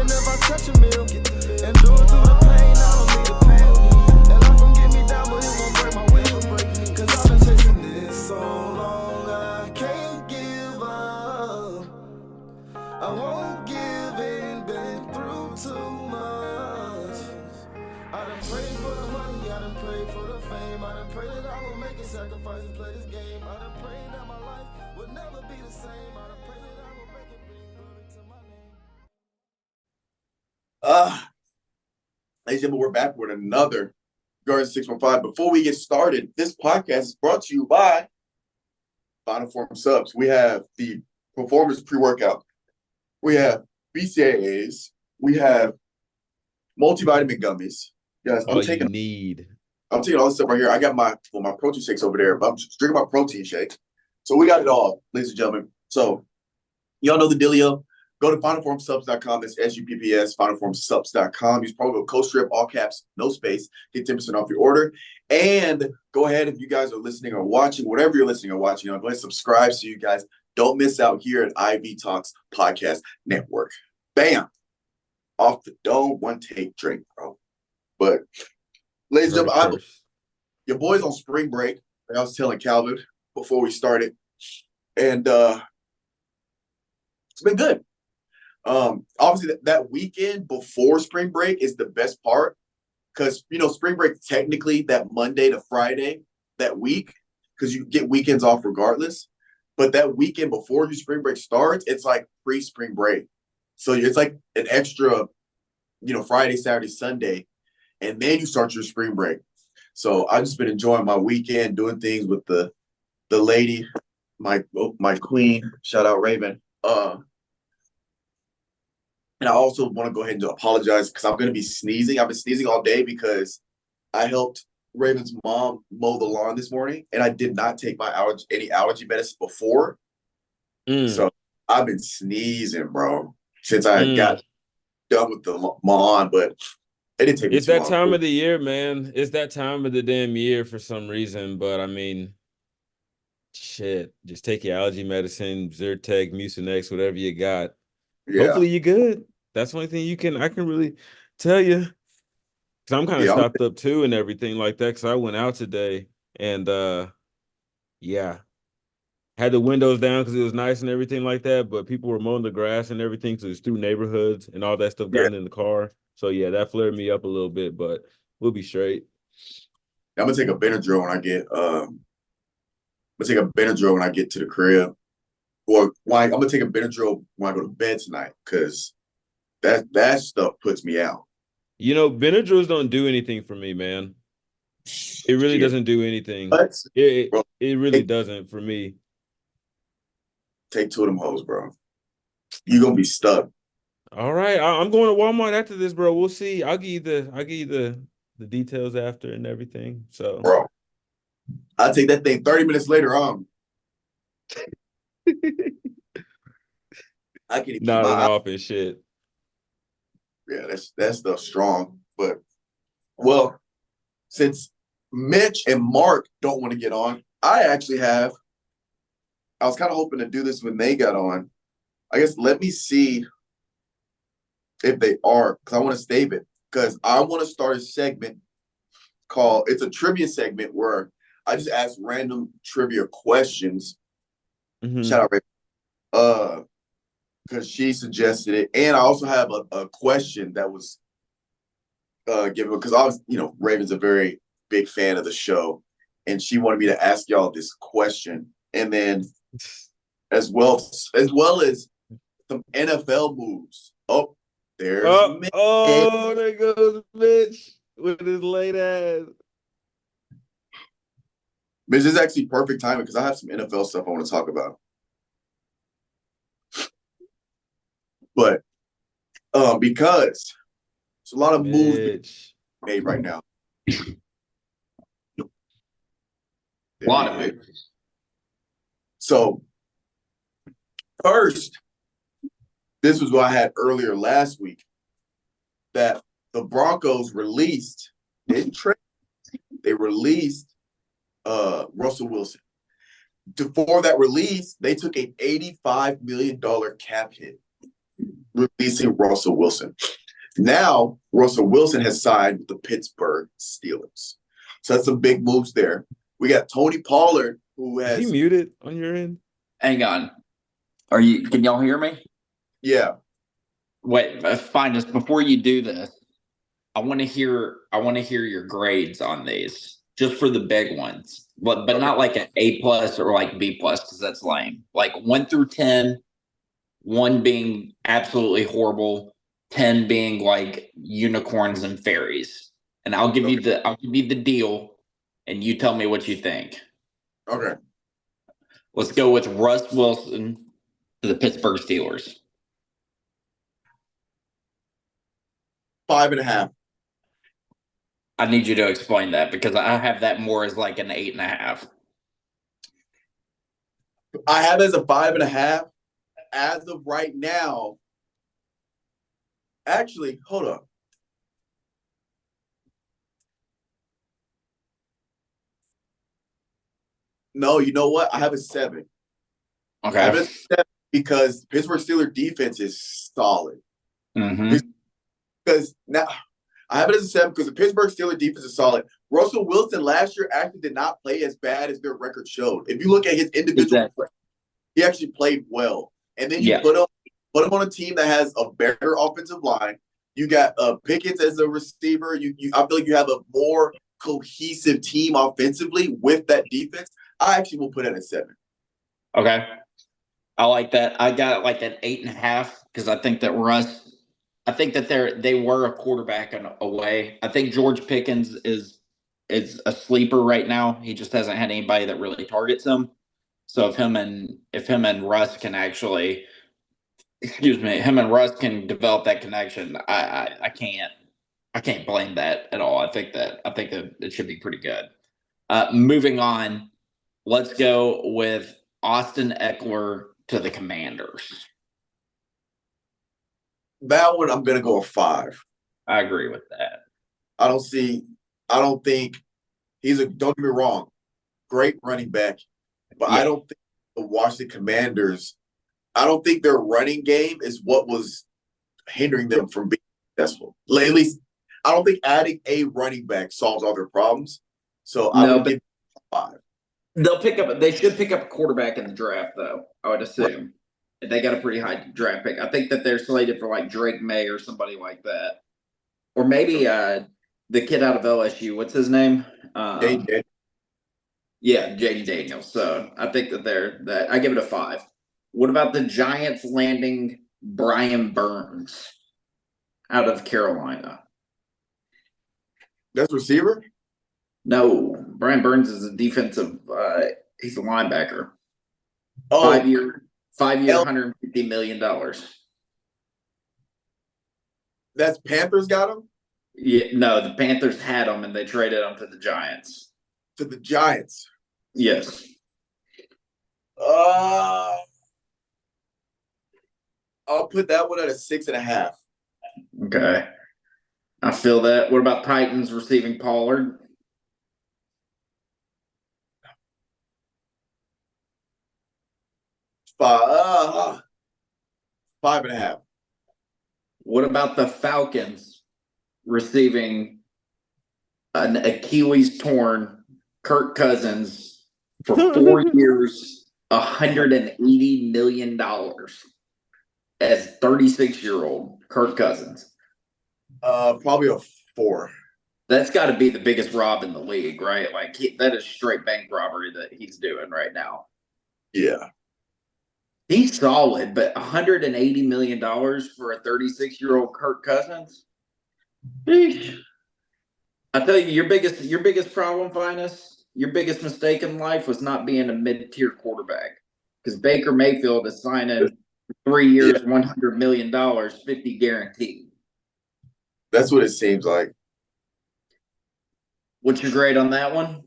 even if I touch a meal. And do it through the pain, I don't need the pain. And life gon' get me down, but it won't break my will. Cause I've been chasing this so long, I can't give up. I won't give in, been through too much. I done prayed for the money, I done prayed for the fame. I done prayed that I will make a sacrifice and play this game. I done prayed that my life would never be the same. I done prayed that I will make it bring glory to my name. Ladies and gentlemen, we're back with another Garden 615. Before we get started, this podcast is brought to you by Final Form Subs. We have the Performance Pre-Workout. We have BCAAs. We have multivitamin gummies. Guys, I'm taking all this stuff right here. I got my protein shakes over there, but I'm just drinking my protein shake. So we got it all, ladies and gentlemen. So y'all know the dealio. Go to finalformsubs.com. That's SUPPS, finalformsubs.com. Use promo code COSTRIP, all caps, no space. Get 10% off your order. And go ahead, if you guys are listening or watching, whatever you're listening or watching, go ahead and subscribe so you guys don't miss out here at IV Talks Podcast Network. Bam. Off the dome, one take drink, bro. But, ladies and gentlemen, your boy's on spring break. Like I was telling Calvin before we started. And it's been good. Obviously that weekend before spring break is the best part because spring break technically that Monday to Friday that week because you get weekends off regardless, but that weekend before your spring break starts, it's like pre-spring break, so it's like an extra Friday, Saturday, Sunday, and then you start your spring break. So I've just been enjoying my weekend, doing things with the lady, my queen, shout out Raven. And I also want to go ahead and apologize because I'm going to be sneezing. I've been sneezing all day because I helped Raven's mom mow the lawn this morning, and I did not take my any allergy medicine before. So I've been sneezing, bro, since I got done with the lawn, but it didn't take me too long. It's that time of the year, man. It's that time of the damn year for some reason, but I mean, shit, just take your allergy medicine, Zyrtec, Mucinex, whatever you got. Yeah. Hopefully you're good. That's the only thing I can really tell you. Because I'm kind of stopped up too and everything like that because I went out today and had the windows down because it was nice and everything like that, but people were mowing the grass and everything, so it's through neighborhoods and all that stuff gotten in the car. So yeah, that flared me up a little bit, but we'll be straight. I'm gonna take a Benadryl when I get to the crib. Or I'm gonna take a Benadryl when I go to bed tonight because that stuff puts me out. Benadryls don't do anything for me, man. It really doesn't do anything. It really doesn't for me. Take two of them hoes, bro. You're gonna be stuck. All right, I'm going to Walmart after this, bro. We'll see. I'll give you the details after and everything. So, bro, I'll take that thing 30 minutes later on. I can not off and shit. Yeah, that stuff's strong. But since Mitch and Mark don't want to get on, I was kind of hoping to do this when they got on. I guess let me see if they are, because I want to save it. Because I want to start a segment it's a trivia segment where I just ask random trivia questions. Shout out Raven. Because she suggested it. And I also have a question that was given because Raven's a very big fan of the show. And she wanted me to ask y'all this question. And then as well as some NFL moves. Oh, there's Mitch. Oh, there goes Mitch with his late ass. Mitch, this is actually perfect timing because I have some NFL stuff I want to talk about. But because there's a lot of moves being made right now. A lot of it. So first, this was what I had earlier last week, that the Broncos didn't trade, they released Russell Wilson. For that release, they took an $85 million cap hit. releasing Russell Wilson. Now, Russell Wilson has signed with the Pittsburgh Steelers. So that's some big moves there. We got Tony Pollard, who has... Is he muted on your end? Hang on. Can y'all hear me? Yeah. Wait, fine. Just before you do this, I want to hear your grades on these, just for the big ones, but not like an A+ or like B+, because that's lame. Like 1 through 10, 1 being absolutely horrible, 10 being like unicorns and fairies. And I'll give you the deal, and you tell me what you think. Okay. Let's go with Russ Wilson to the Pittsburgh Steelers. 5.5. I need you to explain that, because I have that more as like an 8.5. I have it as a 5.5. As of right now, actually, hold up. No, you know what? I have a 7. Okay. I have a 7 because Pittsburgh Steelers defense is solid. Mm-hmm. Because now I have it as a 7 because the Pittsburgh Steelers defense is solid. Russell Wilson last year actually did not play as bad as their record showed. If you look at his individual play, he actually played well. And then you put him on a team that has a better offensive line. You got Pickens as a receiver. I feel like you have a more cohesive team offensively with that defense. I actually will put it at 7. Okay. I like that. I got it like an 8.5, because I think that Russ, I think that they were a quarterback away. I think George Pickens is a sleeper right now. He just hasn't had anybody that really targets him. So if him and Russ can actually, him and Russ can develop that connection, I can't blame that at all. I think that it should be pretty good. Moving on, let's go with Austin Eckler to the Commanders. That one, I'm going to go a 5. I agree with that. I don't think don't get me wrong, great running back, but I don't think the Washington Commanders, I don't think their running game is what was hindering them from being successful. At least, I don't think adding a running back solves all their problems. So I would give it a 5. They should pick up a quarterback in the draft, though, I would assume. Right. They got a pretty high draft pick. I think that they're slated for like Drake May or somebody like that. Or maybe the kid out of LSU, what's his name? Jaden. Yeah, Jaden Daniels. So I think that I give it a 5. What about the Giants landing Brian Burns out of Carolina? That's receiver? No, Brian Burns is a defensive. He's a linebacker. Oh, 5 year, $150 million. That's Panthers got him? Yeah, no, the Panthers had him and they traded him to the Giants. To the Giants. Yes. I'll put that one at a 6.5. Okay. I feel that. What about Titans receiving Pollard? 5.5. What about the Falcons receiving an Achilles torn Kirk Cousins for 4 years, $180 million as 36-year-old Kirk Cousins? Probably a 4. That's got to be the biggest rob in the league, right? Like that is straight bank robbery that he's doing right now. Yeah. He's solid, but $180 million for a 36-year-old Kirk Cousins? Eesh. I tell you, your biggest problem, Finis, your biggest mistake in life was not being a mid-tier quarterback. Because Baker Mayfield is signing 3 years, $100 million, 50 guaranteed. That's what it seems like. What's your grade on that one?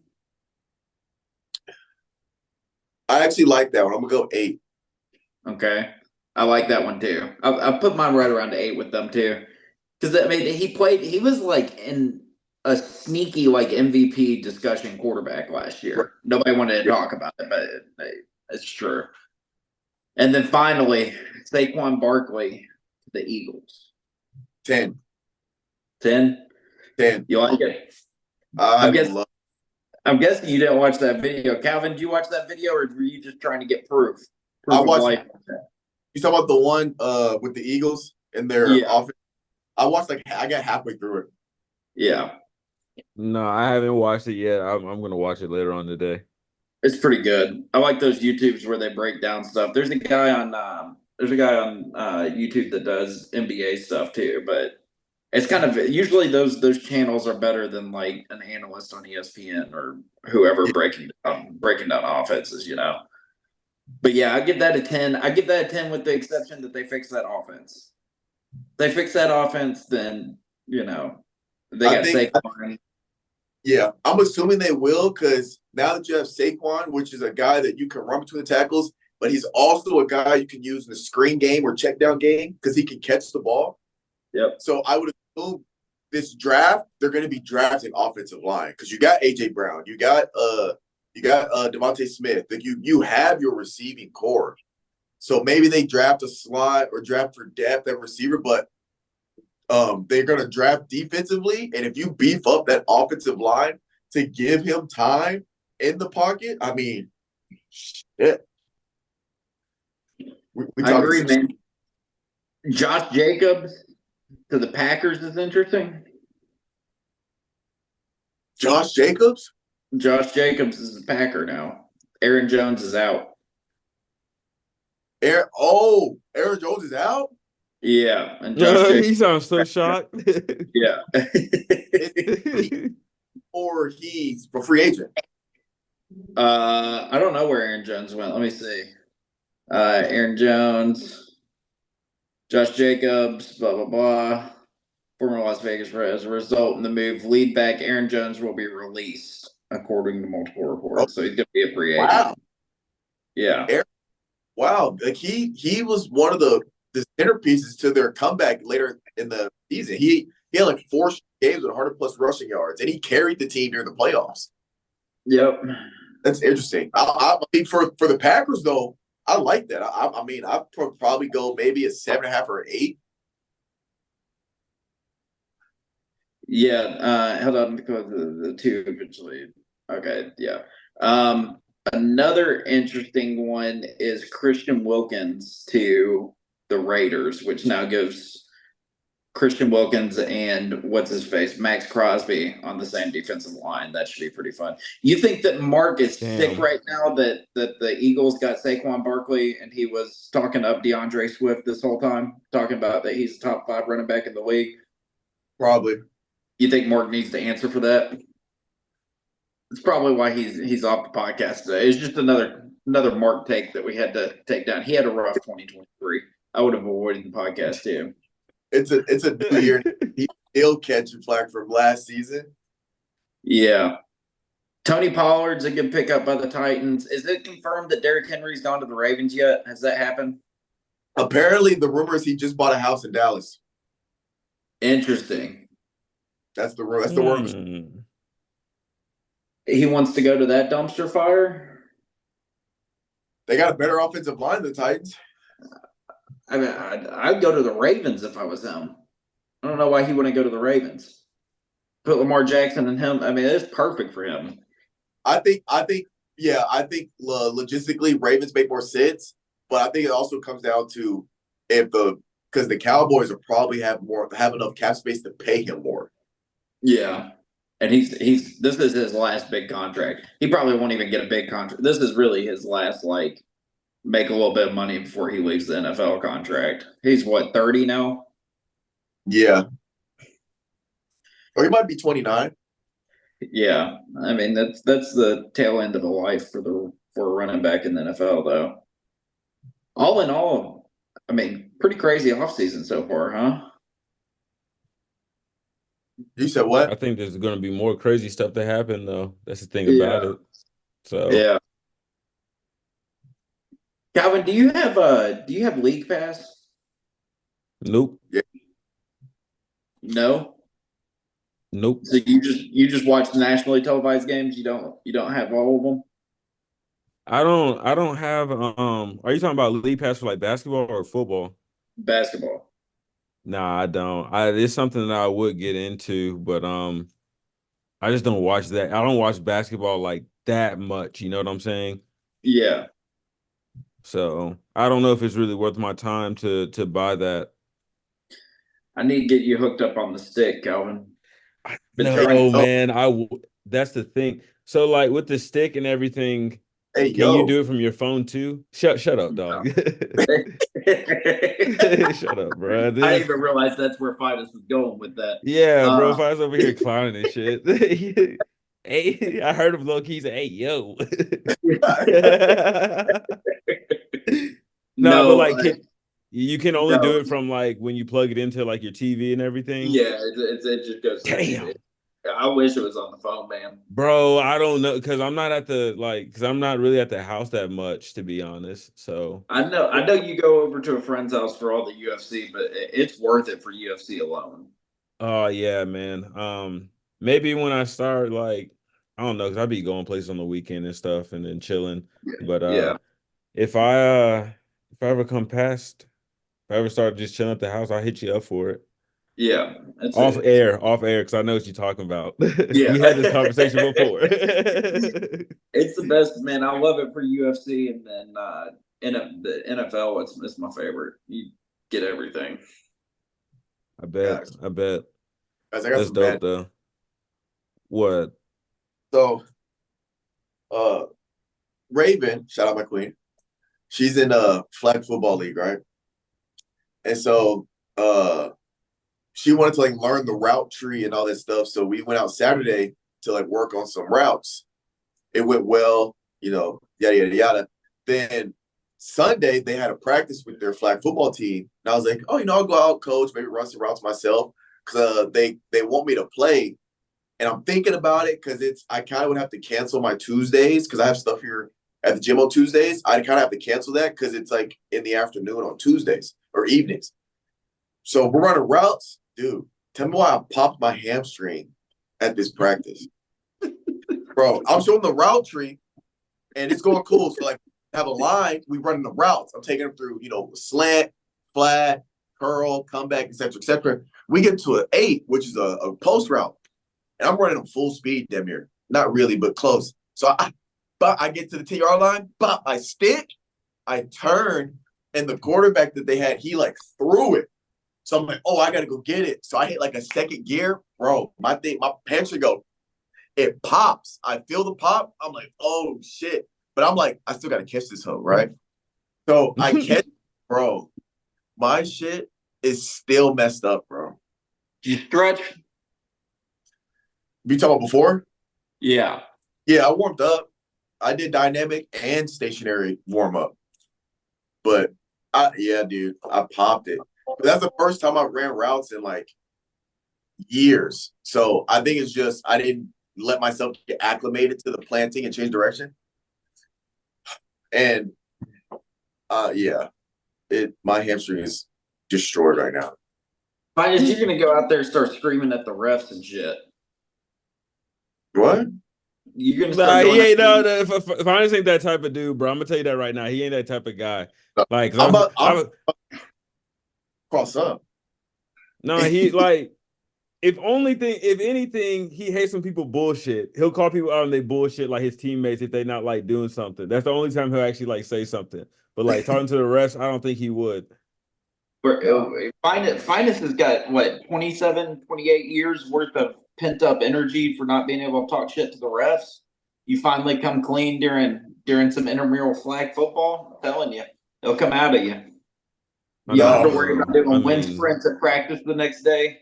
I actually like that one. I'm gonna go 8. Okay. I like that one too. I put mine right around 8 with them too. Because I mean he was like in a sneaky like MVP discussion quarterback last year. Right. Nobody wanted to talk about it, but it's true. And then finally, Saquon Barkley, the Eagles? 10. 10? 10. You like it? I I'm guessing, love I'm guessing you didn't watch that video. Calvin, did you watch that video or were you just trying to get proof? I Proof of watched life? You talking about the one with the Eagles and their Yeah. offense? I watched I got halfway through it. Yeah. No, I haven't watched it yet. I'm gonna watch it later on today. It's pretty good. I like those YouTubes where they break down stuff. There's a guy on YouTube that does NBA stuff too, but it's kind of usually those channels are better than like an analyst on ESPN or whoever breaking down offenses, you know. But yeah, I give that a 10. I give that a 10 with the exception that they fix that offense. They fix that offense, then you know they I got think Saquon. Yeah, I'm assuming they will because now that you have Saquon, which is a guy that you can run between the tackles, but he's also a guy you can use in the screen game or check down game because he can catch the ball. Yep. So I would assume this draft they're going to be drafting offensive line because you got AJ Brown, you got Devontae Smith, like you have your receiving core. So maybe they draft a slot or draft for depth at receiver, but they're going to draft defensively, and if you beef up that offensive line to give him time in the pocket, I mean, shit. We I talking agree, man. Josh Jacobs to the Packers is interesting. Josh Jacobs? Josh Jacobs is a Packer now. Aaron Jones is out. Aaron Jones is out? Yeah, and Josh He Jacobs. sounds so shocked. Yeah. Or he's a free agent? I don't know where Aaron Jones went. Let me see. Aaron Jones, Josh Jacobs, blah blah blah. Former Las Vegas as a result in the move, lead back Aaron Jones will be released, according to multiple reports. So he's going to be a free agent. Wow. Yeah. Wow. Like he was one of the centerpieces to their comeback later in the season. He had like 4 games with 100 plus rushing yards, and he carried the team during the playoffs. Yep. That's interesting. I mean, for the Packers though, I like that. I mean, I'd probably go maybe a 7.5 or 8. Yeah. Hold on. The 2 eventually. Okay. Yeah. Another interesting one is Christian Wilkins to the Raiders, which now gives Christian Wilkins and what's his face, Max Crosby on the same defensive line. That should be pretty fun. You think that Mark is sick right now that the Eagles got Saquon Barkley and he was talking up DeAndre Swift this whole time, talking about that he's a top 5 running back in the league? Probably. You think Mark needs to answer for that? It's probably why he's off the podcast today. It's just another Mark take that we had to take down. He had a rough 2023. I would have avoided the podcast too. It's a new year. He's still catching flack from last season. Yeah. Tony Pollard's a good pickup by the Titans. Is it confirmed that Derrick Henry's gone to the Ravens yet? Has that happened? Apparently, the rumor is he just bought a house in Dallas. Interesting. That's the rumor. He wants to go to that dumpster fire? They got a better offensive line than the Titans. I mean, I'd go to the Ravens if I was him. I don't know why he wouldn't go to the Ravens. Put Lamar Jackson and him. I mean, it's perfect for him. I think logistically Ravens make more sense, but I think it also comes down to because the Cowboys will probably have enough cap space to pay him more. Yeah. And this is his last big contract. He probably won't even get a big contract. This is really his last, like, make a little bit of money before he leaves the NFL contract. He's what, 30 now? Yeah. Or he might be 29. Yeah. I mean, that's the tail end of the life for a running back in the NFL, though. All in all, I mean, pretty crazy offseason so far, huh? You said what? I think there's going to be more crazy stuff to happen, though. That's the thing Yeah. about it. So Yeah. Calvin, do you have League Pass? nope, No. nope. So you just watch the nationally televised games. You don't have all of them. I don't have. Are you talking about league pass for like basketball or football? Basketball. Nah, I don't. It's something that I would get into, but I just don't watch that. I don't watch basketball like that much. You know what I'm saying? Yeah. So I don't know if it's really worth my time to buy that. I need to get you hooked up on the stick, Calvin. No, Between man. That's the thing. So like with the stick and everything, Hey, can you yo. do it from your phone too? Shut up, dog. I Shut up, bro. didn't even realize that's where Finis was going with that. Yeah, bro. If I was over here clowning and shit. Hey, I heard him low key say, "Hey, yo." No, but No, like, you can only no, do it from like when you plug it into like your TV and everything. yeah, it just goes to the TV. Damn, I wish it was on the phone, man. bro. I don't know because I'm not at the because I'm not really at the house that much to be honest. So, I know you go over to a friend's house for all the UFC, but it's worth it for UFC alone. oh yeah, man. Maybe when I start like, I don't know, because I be going places on the weekend and stuff and then chilling. But Yeah, if I ever come past, if I ever start just chilling at the house, I'll hit you up for it. yeah, that's it. Off air, because I know what you're talking about. Yeah, We had this conversation before. it's the best, man. I love it for UFC, and then the NFL. It's my favorite. You get everything. I bet. Guys, I bet. guys, I got That's some bad. dope though. What? So, uh, Raven, shout out my queen. She's in a flag football league, right? And so, she wanted to like learn the route tree and all that stuff. So we went out Saturday to like work on some routes. It went well, yada yada yada. Then Sunday they had a practice with their flag football team, and I was like, oh, I'll go out, coach, maybe run some routes myself because they want me to play. And I'm thinking about it because I kind of would have to cancel my Tuesdays because I have stuff here at the gym on Tuesdays. I kind of have to cancel that because it's like in the afternoon on Tuesdays or evenings. So we're running routes, dude. Tell me why I popped my hamstring at this practice, bro. I'm showing the route tree, and it's going cool. So like, have a line. We running the routes. I'm taking them through, slant, flat, curl, comeback, etc., etc. We get to an 8, which is a post route, and I'm running them full speed, damn near. Not really, but close. So I get to the 10-yard line, but I stick, I turn, and the quarterback that they had, he like threw it. So I'm like, oh, I gotta go get it. So I hit like a second gear, bro. My pantry go, it pops. I feel the pop. I'm like, oh shit. But I'm like, I still gotta catch this hoe, right? So I catch, bro. My shit is still messed up, bro. You stretch? You talking about before? Yeah. Yeah, I warmed up. I did dynamic and stationary warm up. But yeah, dude, I popped it. But that's the first time I ran routes in like years. So I think it's just I didn't let myself get acclimated to the planting and change direction. And yeah, my hamstring is destroyed right now. Finis, you're gonna go out there and start screaming at the refs and shit. What? You're gonna Nah, start he going. ain't no. If I ain't that type of dude, bro, I'm gonna tell you that right now. He ain't that type of guy. Like, 'cause I'm cross up. no, he like. If anything, he hates when people bullshit. He'll call people out on they bullshit like his teammates if they not like doing something. That's the only time he'll actually like say something. But like talking to the rest, I don't think he would. Finis has got what 27, 28 years worth of pent up energy for not being able to talk shit to the refs. You finally come clean during some intramural flag football. I'm telling you, they'll come out of you. You don't have to worry about doing wind sprints at practice the next day.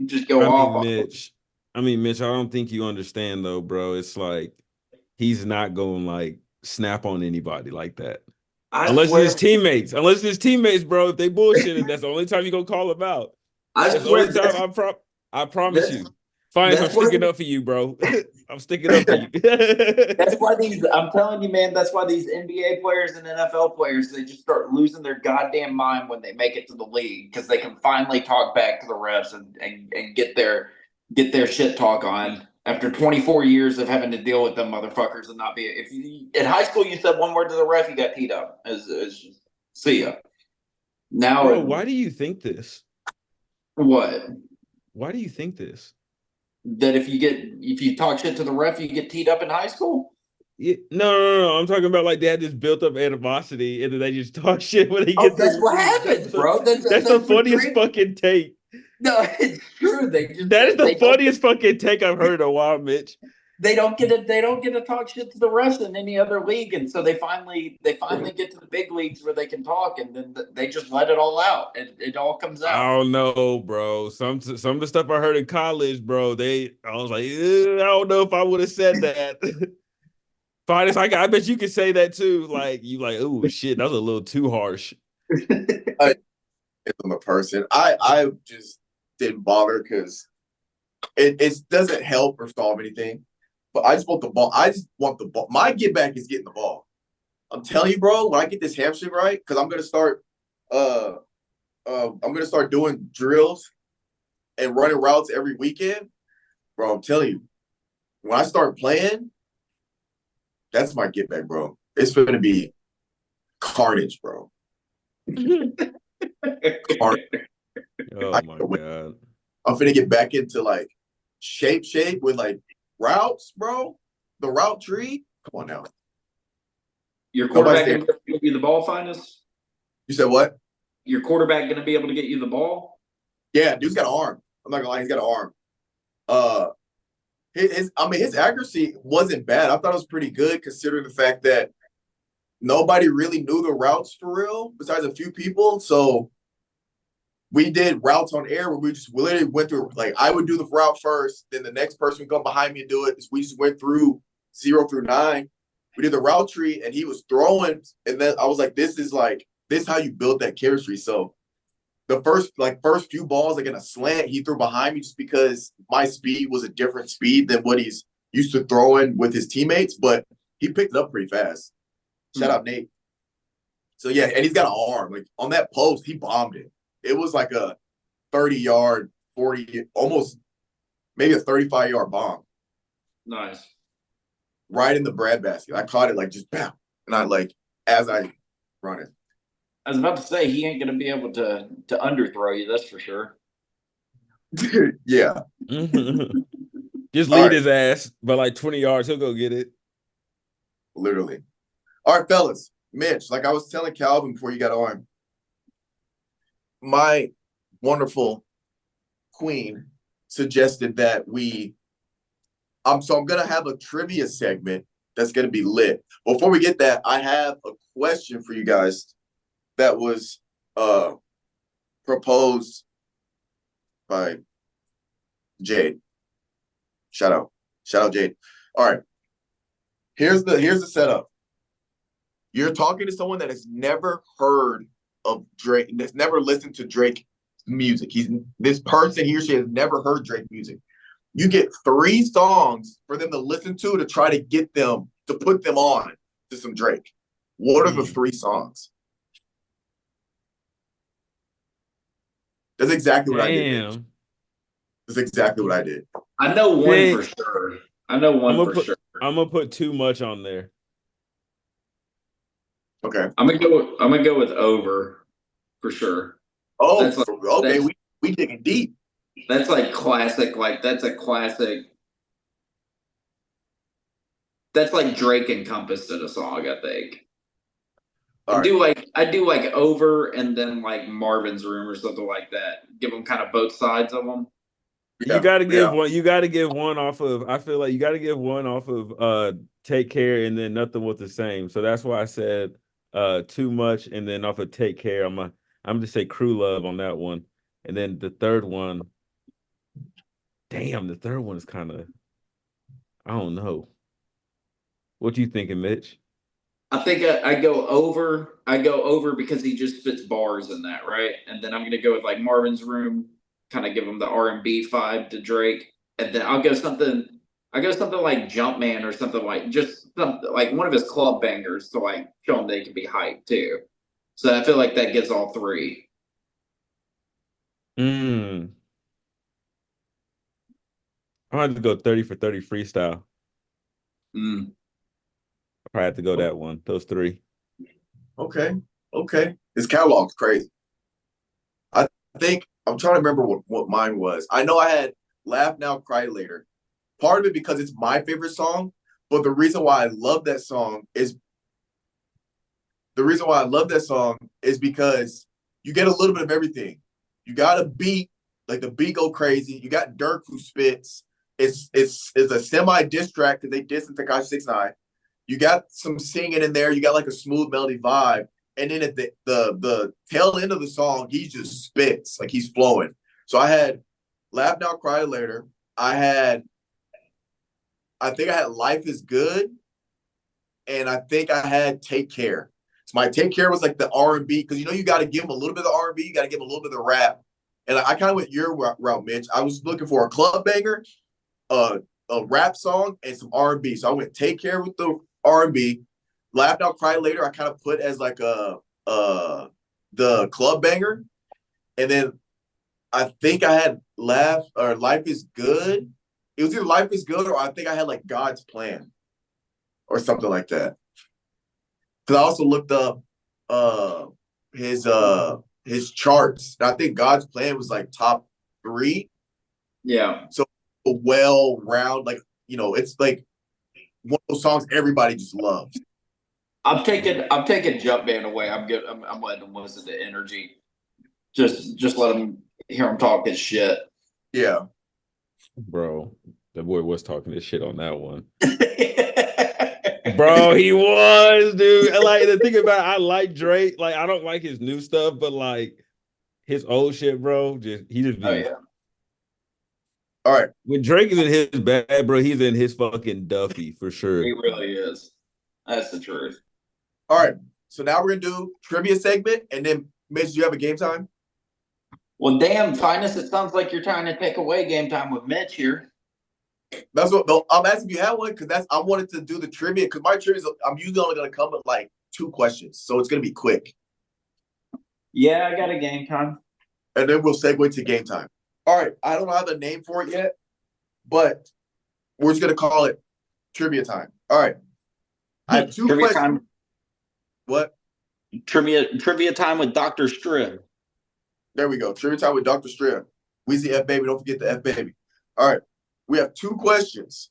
You just go off. Mitch, I don't think you understand though, bro. It's like he's not going like snap on anybody like that. Unless it's his teammates. Unless it's his teammates, bro. If they bullshitting, that's the only time you're gonna call them out. That's the only time I promise you. Fine, I'm sticking up for you, bro. I'm sticking up for you. That's why I'm telling you, man, that's why these NBA players and NFL players, they just start losing their goddamn mind when they make it to the league because they can finally talk back to the refs and get their shit talk on after 24 years of having to deal with them motherfuckers and not be. If you, in high school you said one word to the ref, you got teed up. As see ya. Now, bro, why do you think this? What? Why do you think this? That if you talk shit to the ref, you get teed up in high school? Yeah, no. I'm talking about like they had this built up animosity, and then they just talk shit when they Oh, get to that's the what league. happens, bro. That's the That's what funniest Drake. fucking take. No, it's true. That is the They don't funniest fucking take I've heard in a while, Mitch. they don't get to talk shit to the refs in any other league, and so they finally get to the big leagues where they can talk, and then they just let it all out. It all comes I out. don't know, bro. Some of the stuff I heard in college, bro. I was like, I don't know if I would have said that. Finest, I bet you could say that too. Like you, like, oh shit, that was a little too harsh. I'm a person. I just didn't bother because it doesn't help or solve anything. But I just want the ball. I just want the ball. My get back is getting the ball. I'm telling you, bro. When I get this hamstring right, because I'm gonna start doing drills and running routes every weekend, bro. I'm telling you, when I start playing, that's my get back, bro. It's gonna be carnage, bro. Carnage. Oh my god. I'm finna get back into like shape with like routes, bro. The route tree. Come on now. Your Nobody's quarterback going to give you the ball, Finest? You said what? Your quarterback going to be able to get you the ball? Yeah, dude's got an arm. I'm not gonna lie, he's got an arm. His accuracy wasn't bad. I thought it was pretty good considering the fact that nobody really knew the routes for real, besides a few people. So we did routes on air where we literally went through, like, I would do the route first, then the next person would come behind me and do it. We just went through 0 through 9. We did the route tree and he was throwing, and then I was like, this is how you build that chemistry. So the first few balls, like in a slant, he threw behind me just because my speed was a different speed than what he's used to throwing with his teammates, but he picked it up pretty fast. Shout out Nate. So yeah, and he's got an arm. Like on that post, he bombed it. It was like a 30-yard, 40, almost maybe a 35-yard bomb. Nice. Right in the breadbasket. I caught it like just bam. And I like as I run it. I was about to say he ain't going to be able to underthrow you. That's for sure. Yeah. Just lead his ass by like 20 yards. He'll go get it. Literally. All right, fellas. Mitch, like I was telling Calvin before you got on, my wonderful queen suggested that I'm gonna have a trivia segment that's gonna be lit. Before we get that, I have a question for you guys that was proposed by Jade. Shout out Jade. All right. Here's the setup. You're talking to someone that has never heard of Drake, that's never listened to Drake music. This person, he or she has never heard Drake music. You get 3 songs for them to listen to try to get them to put them on to some Drake. What are the 3 songs? That's exactly what I did. That's exactly what I did. I know one for sure. I'm gonna put too much on there. Okay. I'm gonna go with Over for sure. Oh, okay. We digging deep. That's like classic. Like that's a classic. That's like Drake encompassed in a song, I think. I do like Over and then like Marvin's Room or something like that. Give them kind of both sides of them. Yeah, you got to give one. You got to give one off of. I feel like you got to give one off of Take Care and then Nothing Was the Same. So that's why I said Too Much and then off of Take Care. I'm just say Crew Love on that one, and then the third one. Damn, the third one is kind of. I don't know. What you thinking, Mitch? I think I go Over. I go Over because he just spits bars in that, right? And then I'm gonna go with like Marvin's Room, kind of give him the R&B vibe to Drake, and then I'll go something like Jumpman or something like just something like one of his club bangers to like show them they can be hyped too. So I feel like that gets all 3. I'm going to go 30 for 30 freestyle. I probably have to go that one. Those 3. Okay. His catalog's crazy. I think I'm trying to remember what mine was. I know I had Laugh Now, Cry Later. Part of it because it's my favorite song, but the reason why I love that song is because you get a little bit of everything. You got a beat, like the beat go crazy. You got Dirk who spits. It's a semi diss track because they diss Tekashi 6ix9ine. You got some singing in there. You got like a smooth melody vibe. And then at the tail end of the song, he just spits like he's flowing. So I had Laugh Now, Cry Later. I think I had Life Is Good, and I think I had Take Care. So my Take Care was like the R&B, because you got to give him a little bit of R&B, you got to give him a little bit of rap. And I kind of went your route, Mitch. I was looking for a club banger, a rap song, and some R&B. So I went Take Care with the R&B. Laugh Now, Cry Later, I kind of put as like the club banger. And then I think I had Life Is Good. It was either Life Is Good or I think I had like God's Plan or something like that. Because I also looked up his charts. And I think God's Plan was like top 3. Yeah. So a well-round, like, it's like one of those songs everybody just loves. I'm taking Jump Band away. I'm good. I'm letting him listen to Energy. Just let him hear him talk his shit. Yeah. Bro, the boy was talking this shit on that one. Bro, he was, dude. Like, the thing about it, I like Drake. Like, I don't like his new stuff, but like his old shit, bro, he just be. Oh yeah. All right. When Drake is in his bag, bro, he's in his fucking Duffy for sure. He really is. That's the truth. All right. So now we're gonna do trivia segment, and then Mitch, do you have a game time? Well, damn, Finis, it sounds like you're trying to take away game time with Mitch here. That's what I'm asking if you have one, because I wanted to do the trivia, because my trivia, I'm usually only gonna come with like 2 questions, so it's gonna be quick. Yeah, I got a game time. And then we'll segue to game time. All right. I don't have a name for it yet, but we're just gonna call it trivia time. All right. I have 2 trivia questions. time. What? Trivia time with Dr. Strib. There we go. Trivia time with Dr. Strib. Weezy F baby. Don't forget the F baby. All right. We have 2 questions.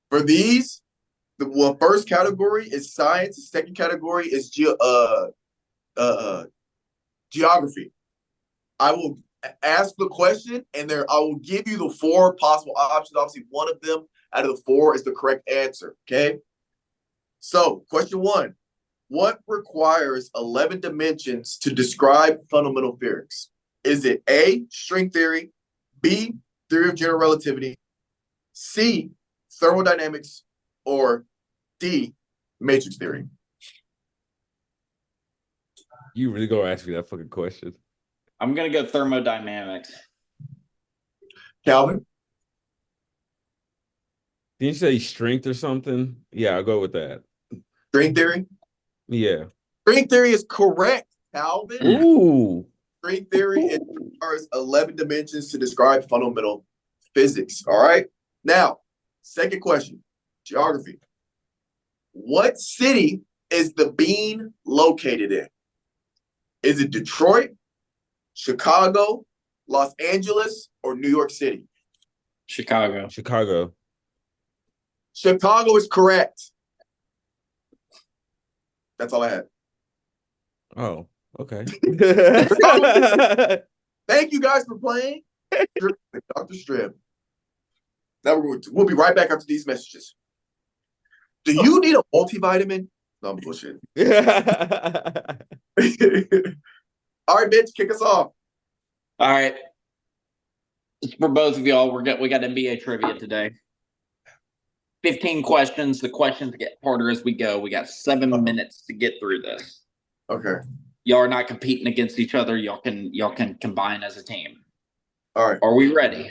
For these, the first category is science. The second category is geography. I will ask the question, and I will give you the 4 possible options. Obviously, one of them out of the 4 is the correct answer. Okay. So, question 1. What requires 11 dimensions to describe fundamental physics? Is it A, string theory, B, theory of general relativity, C, thermodynamics, or D, matrix theory? You really gonna ask me that fucking question? I'm gonna go thermodynamics. Calvin? Didn't you say strength or something? Yeah, I'll go with that. String theory? Yeah. String theory is correct, Calvin. Ooh. String theory requires 11 dimensions to describe fundamental physics. All right. Now, second question, geography. What city is the bean located in? Is it Detroit, Chicago, Los Angeles, or New York City? Chicago. Chicago. Chicago is correct. That's all I had. Oh, okay. Thank you guys for playing. Dr. Strib. Now we'll be right back after these messages. Do you need a multivitamin? No, I'm bullshit. All right, Mitch, kick us off. All right. It's for both of y'all. We got NBA trivia today. 15 questions. The questions get harder as we go. We got 7 minutes to get through this. Okay. Y'all are not competing against each other. Y'all can combine as a team. All right. Are we ready?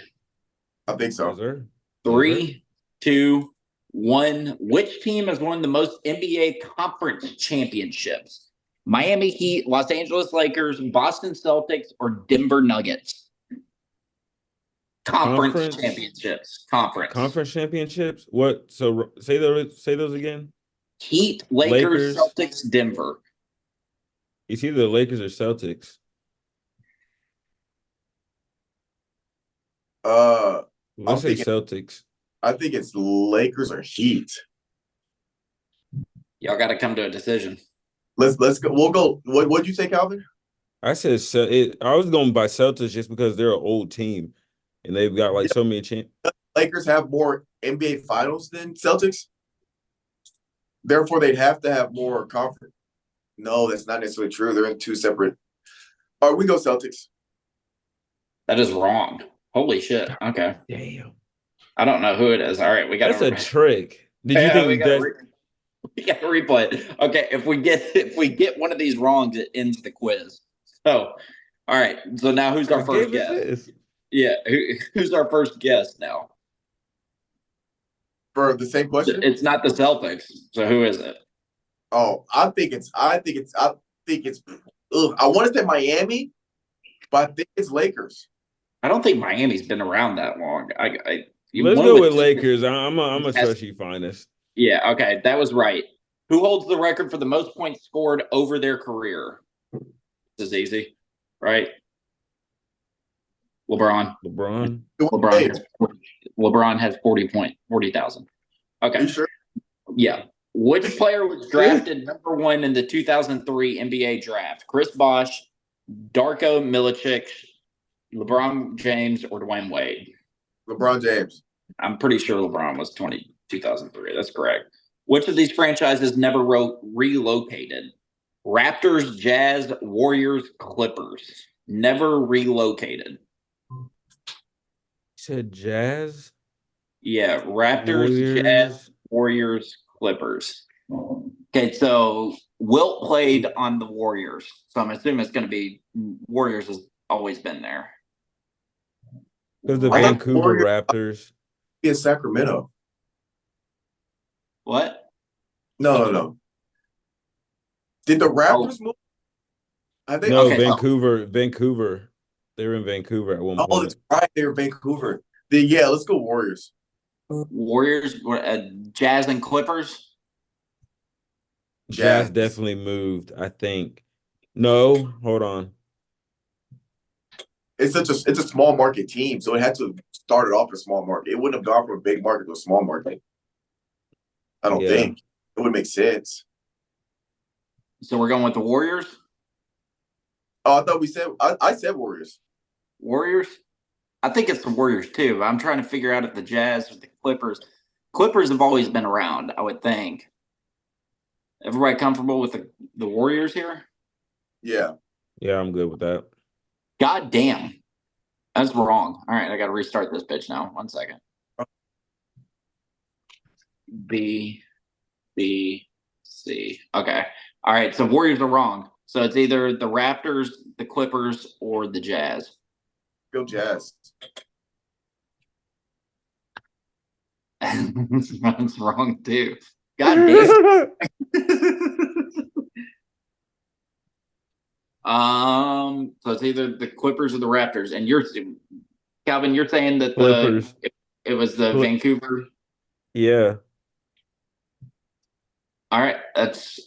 I think so. Yes, sir. 3, 2, 1. Which team has won the most NBA conference championships? Miami Heat, Los Angeles Lakers, Boston Celtics, or Denver Nuggets? Conference championships. Conference championships. What? So say those again. Heat, Lakers, Celtics, Denver. It's either the Lakers or Celtics. Let's say thinking, Celtics. I think it's Lakers or Heat. Y'all got to come to a decision. Let's go. We'll go. What'd you say, Calvin? I said I was going by Celtics just because they're an old team and they've got like so many champions. Lakers have more NBA finals than Celtics. Therefore, they'd have to have more conference. No, that's not necessarily true. They're in two separate. All right, we go Celtics. That is wrong. Holy shit. Okay. Damn. I don't know who it is. All right, we got That's a trick. Did you think we that? got to replay it. Okay, if we get one of these wrongs, it ends the quiz. So, all right. So now who's our first guest? Yeah, who's our first guest now? For the same question? It's not the Celtics. So who is it? Oh, I think it's I want to say Miami, but I think it's Lakers. I don't think Miami's been around that long. Let's go with Lakers. I'm a trust you, Finis. Yeah, okay, that was right. Who holds the record for the most points scored over their career? This is easy, right? LeBron has 40,000. Okay. Are you sure? Yeah. Which player was drafted number 1 in the 2003 NBA draft? Chris Bosh, Darko Milicic, LeBron James, or Dwayne Wade? LeBron James. I'm pretty sure LeBron was 2003. That's correct. Which of these franchises never relocated? Raptors, Jazz, Warriors, Clippers. Never relocated. You said Jazz? Yeah, Raptors, Warriors. Jazz, Warriors, Clippers. Okay, so Wilt played on the Warriors, so I'm assuming it's going to be Warriors has always been there. Because the Vancouver Raptors. In Sacramento. What? No. Did the Raptors move? No, okay, Vancouver. They were in Vancouver at one point. Oh, that's right. They were Vancouver. Yeah, let's go Warriors. Warriors, Jazz and Clippers? Jazz definitely moved, I think. No, hold on. It's a small market team, so it had to start it off a small market. It wouldn't have gone from a big market to a small market. I don't think it would make sense. So we're going with the Warriors? Oh, I thought we said I said Warriors. Warriors? I think it's the Warriors too. But I'm trying to figure out if the Jazz or the Clippers. Clippers have always been around, I would think. Everybody comfortable with the Warriors here? Yeah. Yeah, I'm good with that. God damn. That's wrong. All right, I got to restart this bitch now. 1 second. B, C. Okay. All right, so Warriors are wrong. So it's either the Raptors, the Clippers, or the Jazz. Go Jazz. That's wrong too. God damn. So it's either the Clippers or the Raptors, and Calvin, you're saying that Clippers. It was the Vancouver. Yeah. All right, that's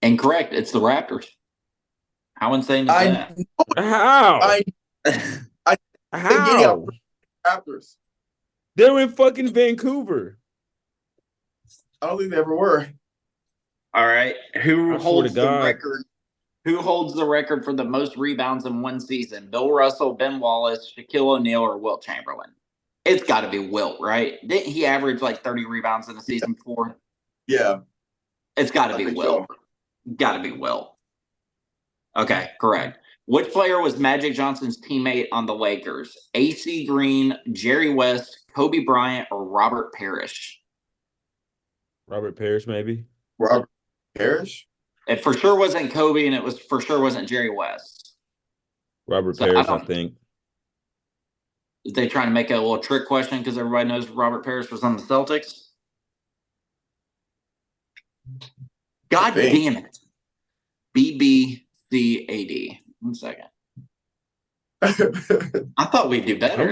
incorrect. It's the Raptors. How insane is that? How? How? Raptors. They're in fucking Vancouver. I don't think they ever were. All right, who holds the God. record? Who holds the record for the most rebounds in one season? Bill Russell, Ben Wallace, Shaquille O'Neal, or Wilt Chamberlain? It's got to be Wilt, right? Didn't he average like 30 rebounds in the season before? Yeah. It's got to be Wilt. Got to be Wilt. Okay, correct. Which player was Magic Johnson's teammate on the Lakers? AC Green, Jerry West, Kobe Bryant, or Robert Parrish? Robert Parrish, maybe. Robert Parrish? It for sure wasn't Kobe, and it was for sure wasn't Jerry West. Robert Parrish, I think. Is they trying to make a little trick question because everybody knows Robert Parrish was on the Celtics? God damn it. BBCAD. 1 second. I thought we'd do better. I'm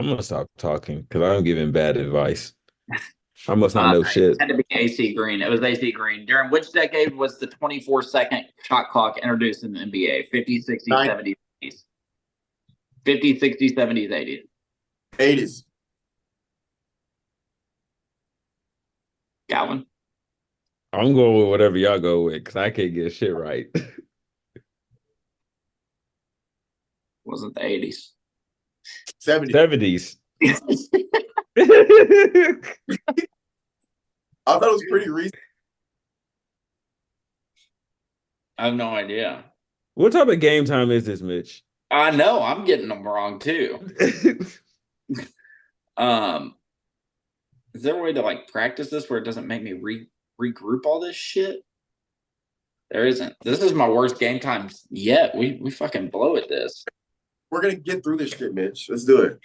gonna stop talking because I'm giving bad advice. I must not know shit. It had to be AC Green. It was AC Green. During which decade was the 24-second shot clock introduced in the NBA? 50, 60, 70s, 80s. 50, 60, 70s, 80s. 80s. Galvin. I'm going with whatever y'all go with because I can't get shit right. Wasn't the 80s. 70s. 70s. I thought it was pretty recent. I have no idea. What type of game time is this, Mitch? I know I'm getting them wrong too. Is there a way to like practice this where it doesn't make me regroup all this shit? There isn't. This is my worst game times yet. We fucking blow at this. We're gonna get through this shit, Mitch. Let's do it.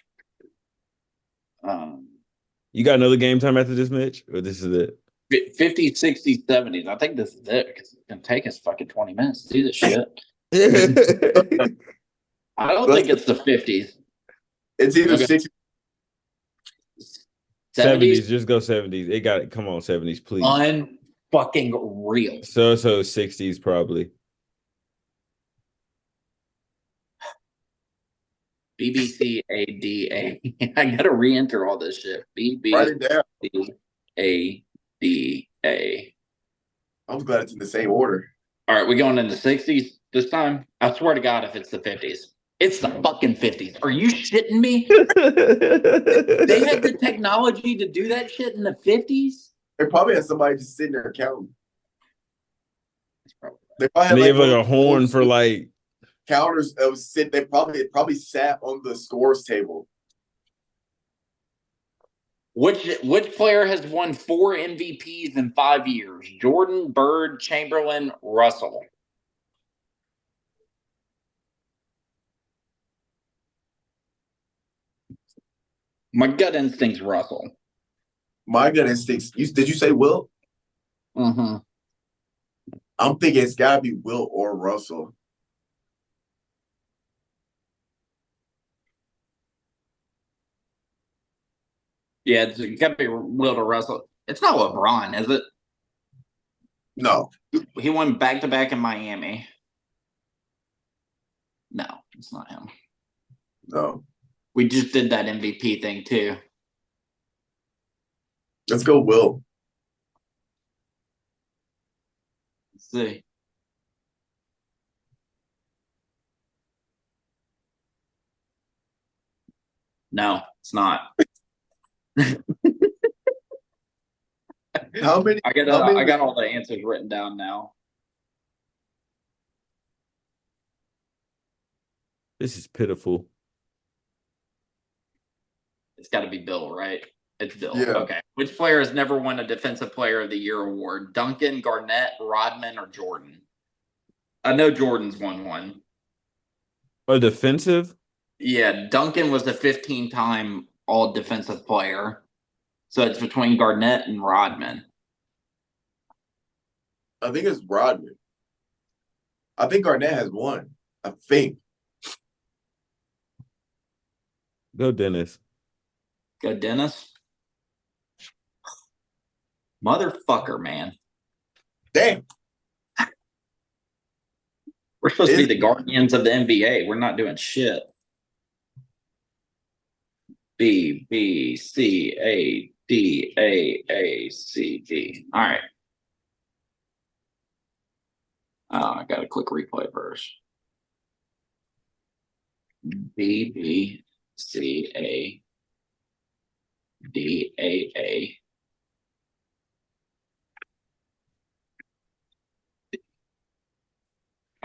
You got another game time after this, Mitch? Or this is it? 50s, 60s, 70s. I think this is it because it's gonna take us fucking 20 minutes to do this shit. I don't think it's the 50s. It's either Okay. 60s. 70s. Just go 70s. It got it. Come on, 70s, please. Unfucking real. So 60s probably. BBC ADA. I gotta re-enter all this shit. Write it down. ADA. I'm glad it's in the same order. All right, we going in the 60s this time? I swear to God, if it's the 50s. It's the fucking 50s. Are you shitting me? They had the technology to do that shit in the 50s? They probably had somebody just sitting there counting. They probably And had they have like a horn old for like counters that was sit. They probably sat on the scores table. Which player has won 4 MVPs in 5 years? Jordan, Bird, Chamberlain, Russell. My gut instinct's Russell. My gut instincts. Did you say Will? Mm-hmm. I'm thinking it's gotta be Will or Russell. Yeah, it's got to be Will to Russell. It's not LeBron, is it? No. He won back-to-back in Miami. No, it's not him. No. We just did that MVP thing, too. Let's go Will. Let's see. No, it's not. How many? I got all the answers written down now. this is pitiful. It's got to be Bill, right? It's Bill. Yeah. Okay. Which player has never won a Defensive Player of the Year award? Duncan, Garnett, Rodman, or Jordan? I know Jordan's won one. A defensive? Yeah, Duncan was a 15-time All Defensive Player. So it's between Garnett and Rodman. I think it's Rodman. I think Garnett has one. I think. Go Dennis. Go Dennis. Motherfucker, man. Damn. We're supposed to be the guardians of the NBA. We're not doing shit. B, B, C, A, D, A, C, D. All right. I got to click replay first. B, B, C, A, D, A.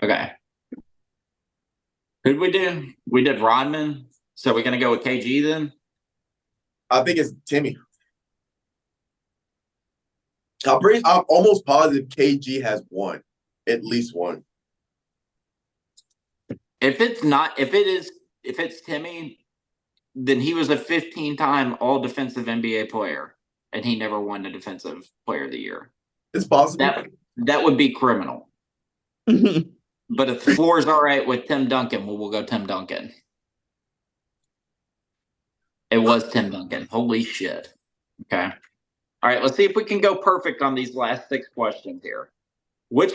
Okay. Who'd we do? We did Rodman. So we're going to go with KG then? I think it's Timmy. I'm almost positive KG has one. At least one. If it's Timmy, then he was a 15-time All Defensive NBA player, and he never won the Defensive Player of the Year. It's possible. That would be criminal. But if the floor is all right with Tim Duncan, we'll go Tim Duncan. It was Tim Duncan. Holy shit. Okay. All right, let's see if we can go perfect on these last 6 questions here. Which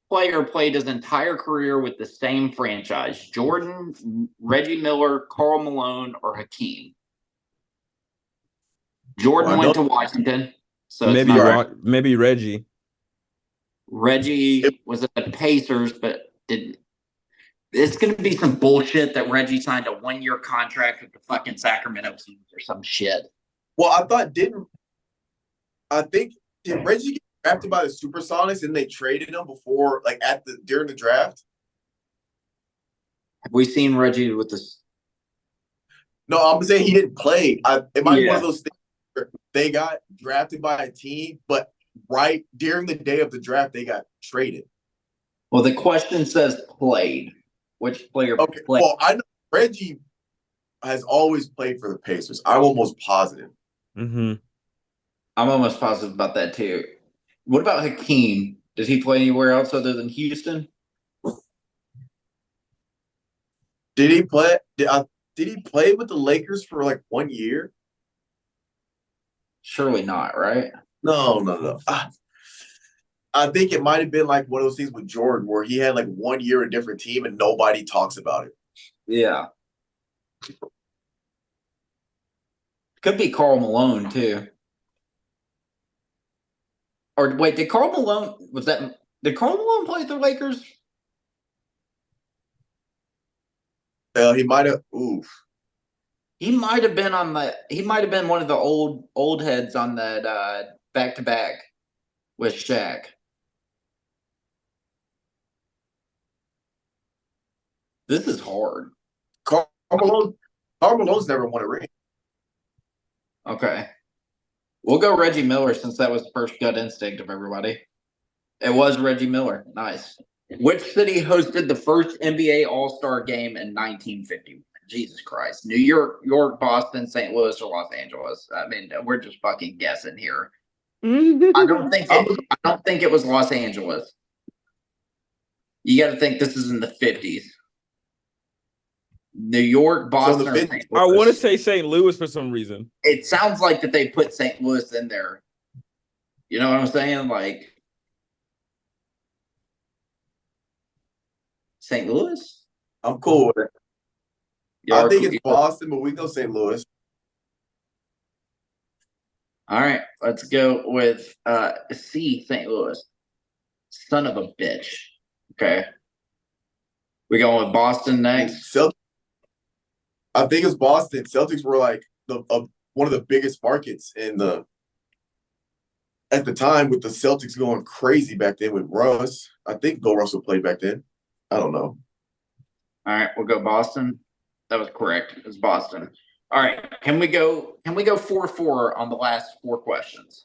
player played his entire career with the same franchise? Jordan, Reggie Miller, Karl Malone, or Hakeem? Jordan Well, went to Washington, so Maybe it's not maybe Reggie. Reggie was at the Pacers, but didn't. It's going to be some bullshit that Reggie signed a 1-year contract with the fucking Sacramento Kings or some shit. Well, did Reggie get drafted by the Supersonics and they traded him before, like during the draft? Have we seen Reggie with this? No, I'm saying he didn't play. It might be one of Yeah. those things where they got drafted by a team, but right during the day of the draft, they got traded. Well, the question says played. Which player Okay. played? Well, I know Reggie has always played for the Pacers. I'm almost positive. Mm-hmm. I'm almost positive about that too. What about Hakeem? Does he play anywhere else other than Houston? Did he play? Did he play with the Lakers for like 1 year? Surely not, right? No. I think it might have been like one of those things with Jordan where he had like 1 year a different team and nobody talks about it. Yeah. Could be Karl Malone too. Or wait, did Karl Malone did Karl Malone play with the Lakers? He might have. Oof. He might have been one of the old heads on that back to back with Shaq. This is hard. Karl Malone's never won a ring. Okay. We'll go Reggie Miller since that was the first gut instinct of everybody. It was Reggie Miller. Nice. Which city hosted the first NBA All-Star game in 1951? Jesus Christ. New York, Boston, St. Louis, or Los Angeles. I mean, we're just fucking guessing here. I don't think it was Los Angeles. You got to think this is in the 50s. New York, Boston, or St. Louis. I want to say St. Louis for some reason. It sounds like that they put St. Louis in there. You know what I'm saying? Like St. Louis? I'm cool with it. I think it's Boston, but we go St. Louis. All right, let's go with C, St. Louis. Son of a bitch. Okay. We going with Boston next? I think it's Boston. Celtics were like one of the biggest markets at the time with the Celtics going crazy back then with Russ. I think Bill Russell played back then. I don't know. All right, we'll go Boston. That was correct. It's Boston. All right, can we go 4-4 on the last 4 questions?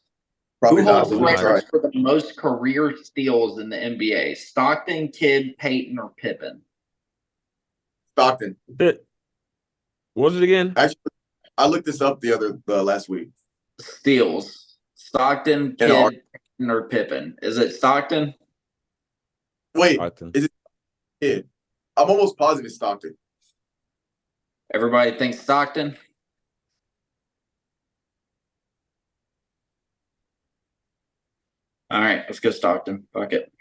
Probably Who not. holds records for the most career steals in the NBA? Stockton, Kidd, Peyton, or Pippen? Stockton. What was it again? Actually, I looked this up the last week. Steals. Stockton, Kidd, Peyton, or Pippen? Is it Stockton? Wait, Stockton. is it Kidd? I'm almost positive it's Stockton. Everybody thinks Stockton? All right, let's go Stockton. Fuck it.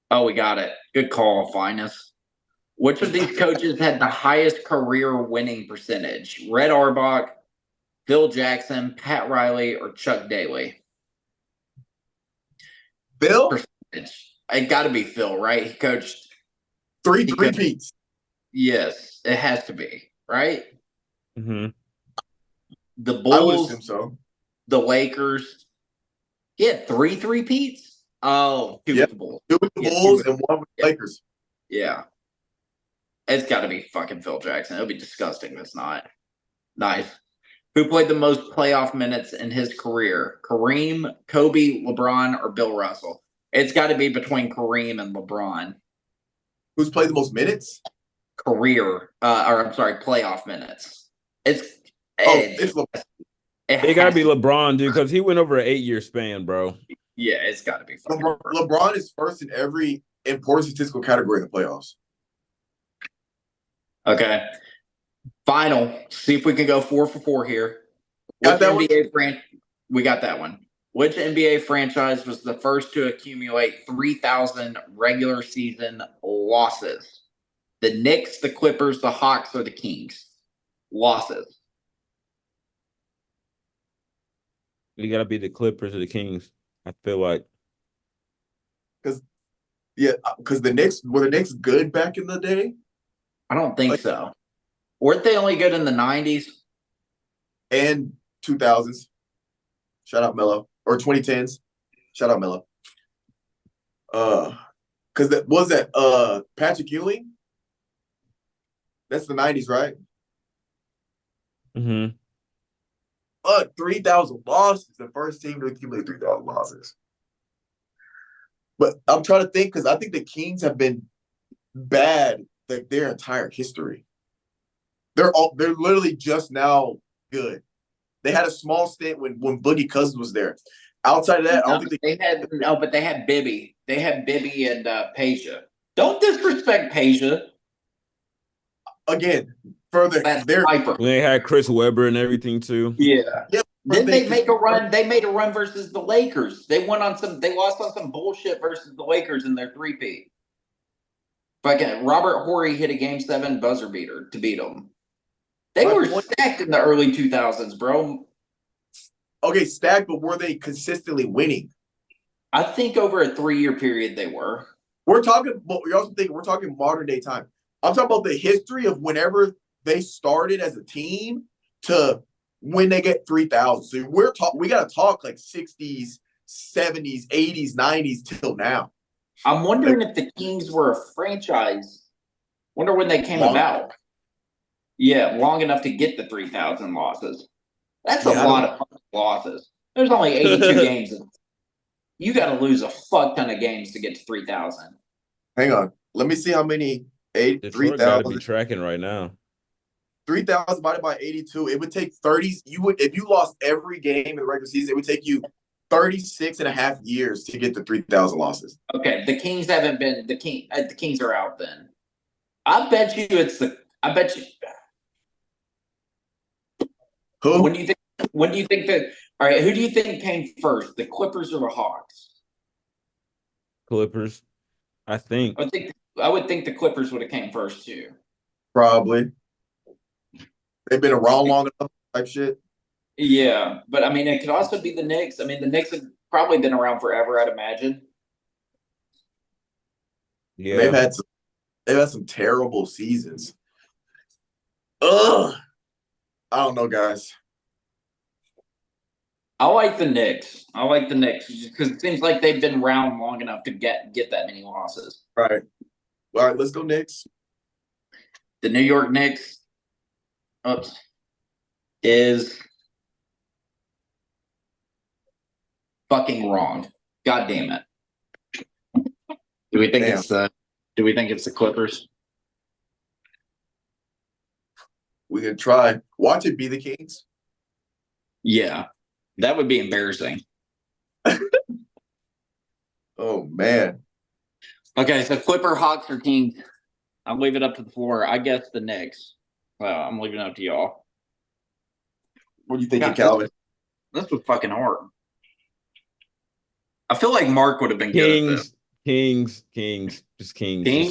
Oh, we got it. Good call, Finis. Which of these coaches had the highest career winning percentage? Red Auerbach, Phil Jackson, Pat Riley, or Chuck Daly? Phil? Percentage. It got to be Phil, right? He coached 3 repeats. Yes, it has to be, right? Mm-hmm. The I would Bulls, assume so. the Lakers. He had 3 3-peats? Oh, 2 with the Bulls. 2 with the Bulls and 1 with the Lakers. Yeah. It's got to be fucking Phil Jackson. It'll be disgusting if it's not. Nice. Who played the most playoff minutes in his career? Kareem, Kobe, LeBron, or Bill Russell? It's got to be between Kareem and LeBron. Who's played the most minutes? Playoff minutes. It's LeBron. It got to be LeBron, dude, because he went over an 8-year span, bro. Yeah, it's got to be. LeBron is first in every important statistical category in the playoffs. Okay. Final. See if we can go 4 for 4 here. Got that one? We got that one. Which NBA franchise was the first to accumulate 3,000 regular season losses? The Knicks, the Clippers, the Hawks, or the Kings? Losses. You gotta be the Clippers or the Kings. I feel like. Because the Knicks were the Knicks good back in the day I don't think Like- so. Weren't they only good in the 90s? and 2000s. Shout out Melo, or 2010s. Shout out Melo. Because that was that Patrick Ewing. That's the 90s, right? Mm-hmm. 3,000 losses. The first team to accumulate 3,000 losses. But I'm trying to think because I think the Kings have been bad like their entire history. They're literally just now good. They had a small stint when Boogie Cousins was there. Outside of that, I don't think but they had Bibby. They had Bibby and Peja. Don't disrespect Peja. again further That's they're hyper. When they had Chris Webber and everything too. Yeah. yeah, Didn't they make a run? They made a run versus the Lakers. They lost on some bullshit versus the Lakers in their three-peat. Fucking Robert Horry hit a game 7 buzzer beater to beat them. They were stacked in the early 2000s, bro. Okay, stacked, but were they consistently winning? I think over a 3-year period they were. We're talking, but we also think we're talking modern day time. I'm talking about the history of whenever they started as a team to when they get 3,000. So we got to talk like 60s, 70s, 80s, 90s till now. I'm wondering if the Kings were a franchise. Wonder when they came about. Yeah, long enough to get the 3,000 losses. That's a lot of fucking losses. There's only 82 games. You got to lose a fuck ton of games to get to 3,000. Hang on. Let me see how many. Detroit got to be tracking right now. 3,000 divided by 82. It would take 30. If you lost every game in the regular season, it would take you 36 and a half years to get to 3,000 losses. Okay, the Kings haven't been the Kings are out then. I bet you. Who? When do you think that? All right, who do you think came first, the Clippers or the Hawks? Clippers, I think. I would think the Clippers would have came first too. Probably. They've been around long enough type shit. Yeah, but I mean, it could also be the Knicks. I mean, the Knicks have probably been around forever, I'd imagine. Yeah, They've had some terrible seasons. Ugh. I don't know, guys. I like the Knicks. Because it seems like they've been around long enough to get that many losses. Right. All right, let's go Knicks. The New York Knicks is fucking wrong. God damn it. Do we think it's the Clippers? We can try. Watch it be the Kings. Yeah. That would be embarrassing. Oh man. Okay, so Clipper, Hawks, or Kings. I'll leave it up to the floor. I guess the Knicks. Well, I'm leaving it up to y'all. What do you think, God, Calvin? This was fucking hard. I feel like Mark would have been good at this. Kings. Just Kings. Kings?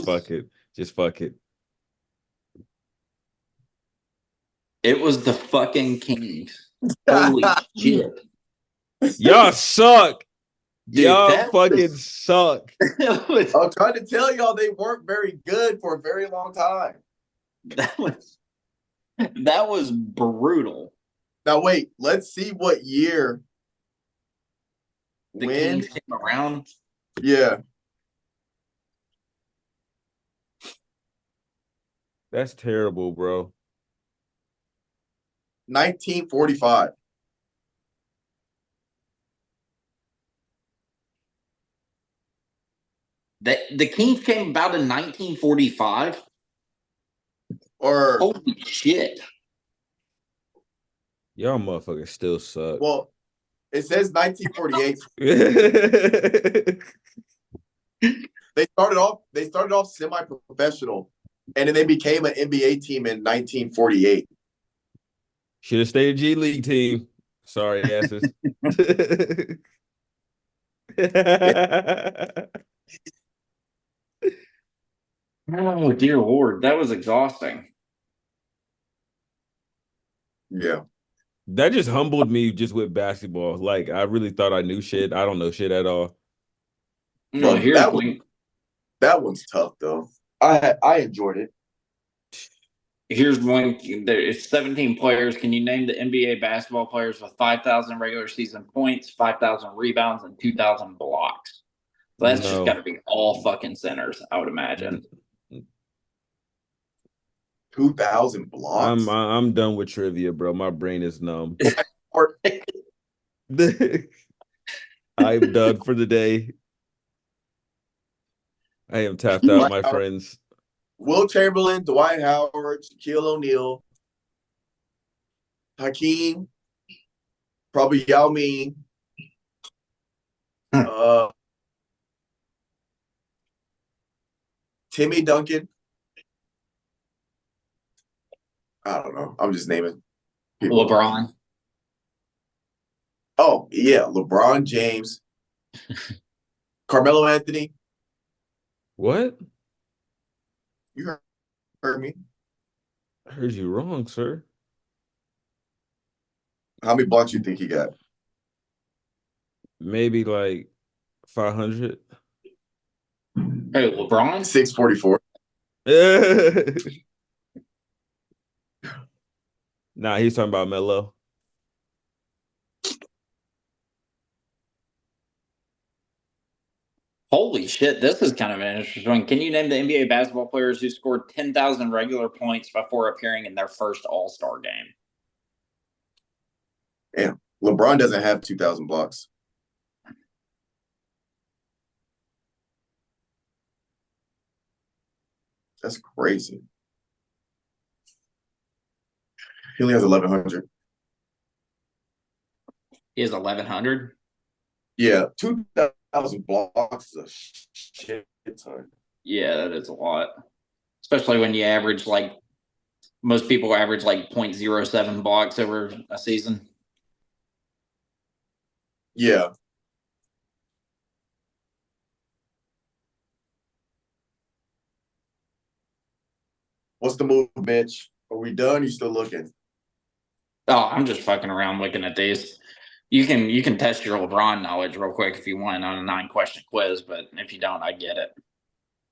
Just fuck it. It was the fucking Kings. Holy shit. Y'all suck. Dude, Y'all fucking suck. I'm trying to tell y'all they weren't very good for a very long time. That was brutal. Now wait, let's see what year. The when Kings came around. Yeah. That's terrible, bro. 1945. The Kings came about in 1945. Or Holy shit. Y'all motherfuckers still suck. well, it says 1948. They started off semi-professional, and then they became an NBA team in 1948. Should have stayed a G League team. Sorry, asses. Oh, dear Lord. That was exhausting. Yeah. That just humbled me just with basketball. Like I really thought I knew shit. I don't know shit at all. No, Bro, here's one. that one's tough though. I enjoyed it. Here's one. There's 17 players. Can you name the NBA basketball players with 5,000 regular season points, 5,000 rebounds, and 2,000 blocks? So that's just got No. to be all fucking centers, I would imagine. 2,000 blocks. I'm done with trivia, bro. My brain is numb. I'm done for the day. I am tapped out, my friends. Will Chamberlain, Dwight Howard, Shaquille O'Neal, Hakeem, probably Yao Ming, Timmy Duncan. I don't know. I'm just naming people. LeBron. Oh, yeah. LeBron James. Carmelo Anthony. What? You heard me. I heard you wrong, sir. How many blocks you think he got? Maybe like 500. Hey, LeBron? 644. Nah, he's talking about Melo. Holy shit, this is kind of an interesting one. Can you name the NBA basketball players who scored 10,000 regular points before appearing in their first All-Star game? Damn. LeBron doesn't have 2,000 blocks. That's crazy. He only has 1,100. He has 1,100? Yeah, 2,000 blocks is a shit ton. Yeah, that is a lot. Especially when you average like most people average like 0.07 blocks over a season. Yeah. What's the move, Mitch? Are we done? You still looking? Oh, I'm just fucking around looking at these. You can test your LeBron knowledge real quick if you want on a 9-question quiz, but if you don't, I get it.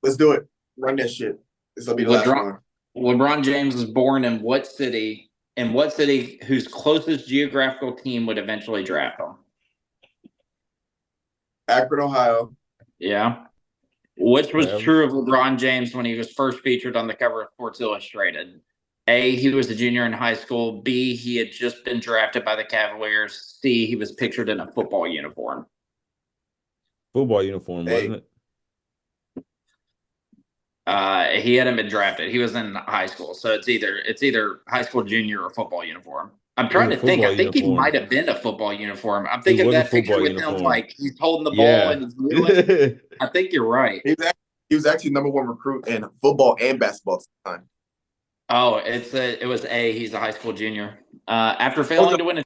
Let's do it. Run that shit. This will be the last one. LeBron James was born in what city? In what city whose closest geographical team would eventually draft him? Akron, Ohio. Yeah. Which was true of LeBron James when he was first featured on the cover of Sports Illustrated? A, he was a junior in high school. B, he had just been drafted by the Cavaliers. C, he was pictured in a football uniform. Football uniform, wasn't it? He hadn't been drafted. He was in high school, so it's either high school junior or football uniform. I'm trying to think. I think he might have been a football uniform. I'm thinking that picture with him, like he's holding the ball and he's kneeling. I think you're right. He was actually number 1 recruit in football and basketball at the time. Oh, it was A. He's a high school junior. After failing to win a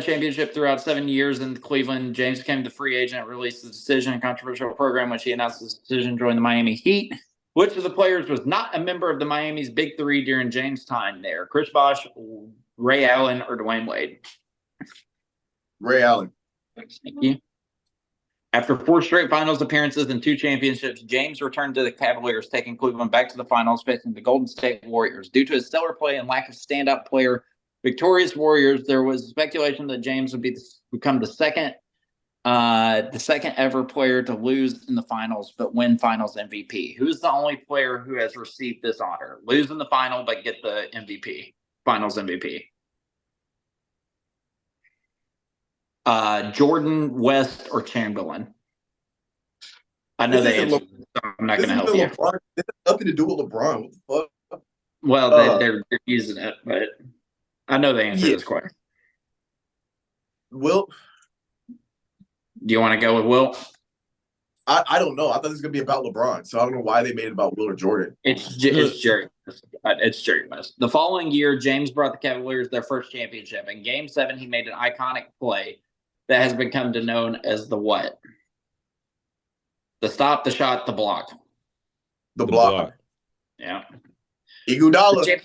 championship throughout 7 years in Cleveland, James became the free agent, released the decision, a controversial program, which he announced his decision to join the Miami Heat. Which of the players was not a member of the Miami's Big Three during James' time there? Chris Bosh, Ray Allen, or Dwayne Wade? Ray Allen. Thank you. After 4 straight finals appearances and 2 championships, James returned to the Cavaliers, taking Cleveland back to the finals, facing the Golden State Warriors. Due to his stellar play and lack of standout player, victorious Warriors, there was speculation that James would become the second ever player to lose in the finals but win finals MVP. Who's the only player who has received this honor? Lose in the final but get the MVP, finals MVP. Jordan, West, or Chamberlain? I know the answer. So I'm not going to help you. LeBron. This has nothing to do with LeBron. What the fuck? Well, they're using it, but I know the answer to this question. Will? Do you want to go with Will? I don't know. I thought this was going to be about LeBron, so I don't know why they made it about Will or Jordan. It's Jerry. It's Jerry West. The following year, James brought the Cavaliers their first championship. In Game 7, he made an iconic play that has become known as the what? The stop, the shot, the block. The block. Yeah. Iguodala.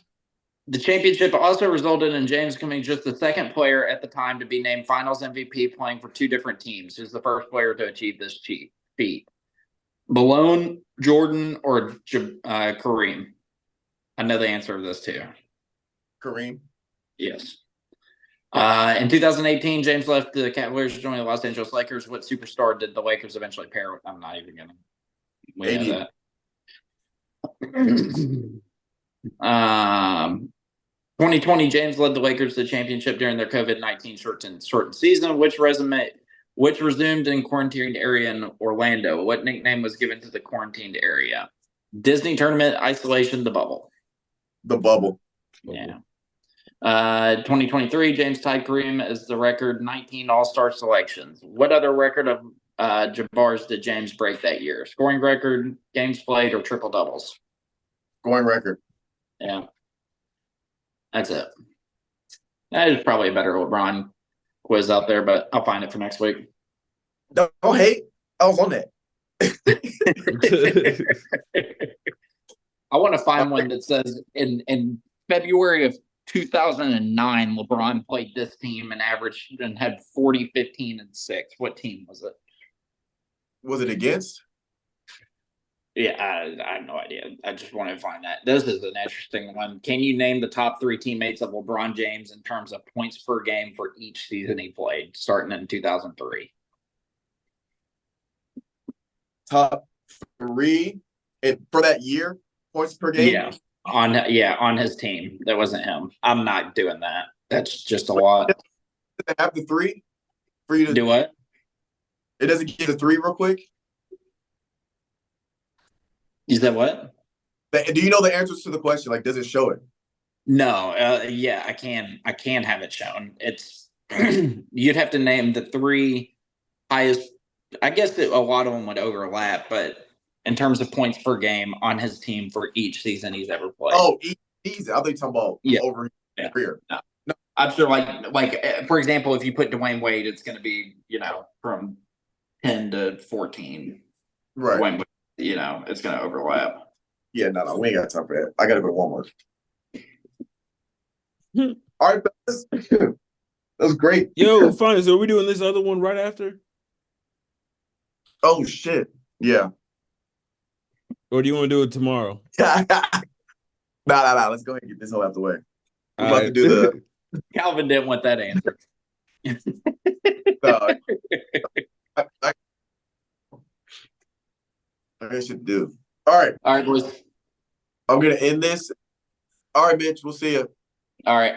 The championship also resulted in James becoming just the second player at the time to be named Finals MVP, playing for two different teams. Who's the first player to achieve this feat? Malone, Jordan, or Kareem? I know the answer to this too. Kareem. Yes. In 2018, James left the Cavaliers to join the Los Angeles Lakers. What superstar did the Lakers eventually pair with? I'm not even gonna. We know that. 2020, James led the Lakers to the championship during their COVID-19 shortened season, which resumed in quarantined area in Orlando. What nickname was given to the quarantined area? Disney Tournament, Isolation, the Bubble. The Bubble. Yeah. 2023, James tied Kareem as the record 19 All-Star selections. What other record of Jabbar's did James break that year? Scoring record, games played, or triple doubles? Scoring record. Yeah. That's it. That is probably a better LeBron quiz out there, but I'll find it for next week. Don't hate. I was on that. I want to find one that says in February of 2009, LeBron played this team and averaged and had 40, 15, and 6. What team was it? Was it against? Yeah, I have no idea. I just want to find that. This is an interesting one. Can you name the top 3 teammates of LeBron James in terms of points per game for each season he played, starting in 2003? Top 3 for that year, points per game? Yeah, on his team. That wasn't him. I'm not doing that. That's just a lot. Does it have the 3 for you to do what? It doesn't get the 3 real quick? You said what? Do you know the answers to the question? Like, does it show it? No. Yeah, I can have it shown. It's you'd have to name the 3 highest. I guess a lot of them would overlap, but in terms of points per game on his team for each season he's ever played. Oh, easy. I thought you talking about over his career. No. I'm sure, like for example, if you put Dwayne Wade, it's going to be from 10 to 14. Right. Dwayne Wade, it's going to overlap. Yeah, no, we ain't got time for that. I got to go to Walmart. All right, fellas. That was great. Yo, fine. So are we doing this other one right after? Oh, shit. Yeah. Or do you want to do it tomorrow? Nah. Let's go ahead and get this all out the way. We're about to do the... Calvin didn't want that answer. I should do. All right. All right, boys. I'm going to end this. All right, Mitch. We'll see you. All right.